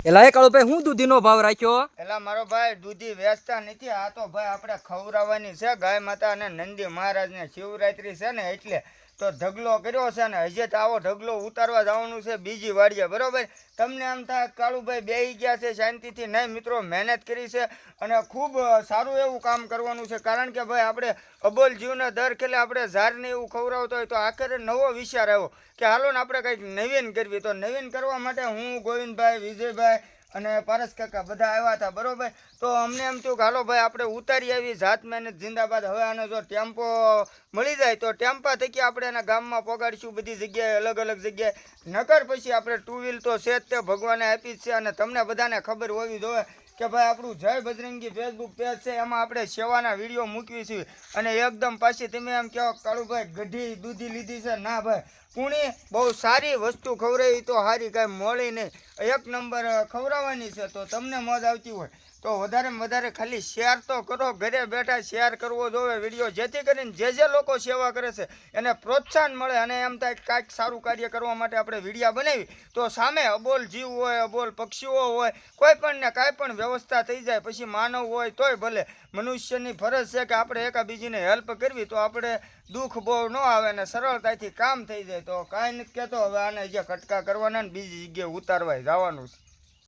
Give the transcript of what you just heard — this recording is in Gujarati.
એલા એ કાળુ ભાઈ હું દૂધીનો ભાવ રાખ્યો? એલા મારો ભાઈ દૂધી વેચતા નથી, આ તો ભાઈ આપણે ખવડાવવાની છે ગાય માતા અને નંદી મહારાજને શિવરાત્રી છે ને એટલે તો ઢગલો કર્યો છે ને હજી તો આવો ઢગલો ઉતારવા જવાનું છે બીજી વાડીએ, બરોબર? તમને આમ થાય કાળુભાઈ બેહી ગયા છે શાંતિથી, નહીં મિત્રો મહેનત કરી છે અને ખૂબ સારું એવું કામ કરવાનું છે, કારણ કે ભાઈ આપણે અબોલ જીવના દર ખેલે આપણે ઝાડને એવું ખવડાવતો હોય તો આખરે નવો વિચાર આવ્યો કે હાલો ને આપણે કંઈક નવીન કરવી. તો નવીન કરવા માટે હું, ગોવિંદભાઈ, વિજયભાઈ અને પારસ કાકા બધા આવ્યા હતા, બરોબર? તો અમને એમ થયું કે હાલો ભાઈ આપણે ઉતારી આવી, જાત મહેનત જિંદાબાદ. હવે આને જો ટેમ્પો મળી જાય તો ટેમ્પા થકી આપણે એના ગામમાં પોગાડીશું બધી જગ્યાએ, અલગ અલગ જગ્યાએ. નકર પછી આપણે ટુ વ્હીલ તો છે જ તે ભગવાને આપી જ છે અને તમને બધાને ખબર હોવી જોઈએ કે ભાઈ આપણું જય બજરંગી ફેસબુક પેજ છે, એમાં આપણે સેવાના વિડીયો મૂકવી છીએ. અને એકદમ પાછી તમે એમ કહો કાળુભાઈ ગઢી દૂધી લીધી છે, ના ભાઈ પૂણી બહુ સારી વસ્તુ ખવડાવી તો સારી કાંઈ મળી નહીં, એક નંબર ખવડાવવાની છે. તો તમને મોજ આવતી હોય તો વધારેમાં વધારે ખાલી શેર તો કરો, ઘરે બેઠા શેર કરવો જોઈએ વિડીયો, જેથી કરીને જે લોકો સેવા કરે છે એને પ્રોત્સાહન મળે અને એમ થાય કાંઈક સારું કાર્ય કરવા માટે આપણે વિડીયો બનાવી તો સામે અબોલ જીવ હોય, અબોલ પક્ષીઓ હોય, કોઈ પણ ને કાંઈ પણ વ્યવસ્થા થઈ જાય. પછી માનવ હોય તોય ભલે, મનુષ્યની ફરજ છે કે આપણે એકાબીજીને હેલ્પ કરવી, તો આપણે દુઃખ બહુ ન આવે ને સરળતાથી કામ થઈ જાય. તો કાંઈ નથી કહેતો, હવે આને જે કટકા કરવાના ને બીજી જગ્યાએ ઉતારવા જવાનું છે.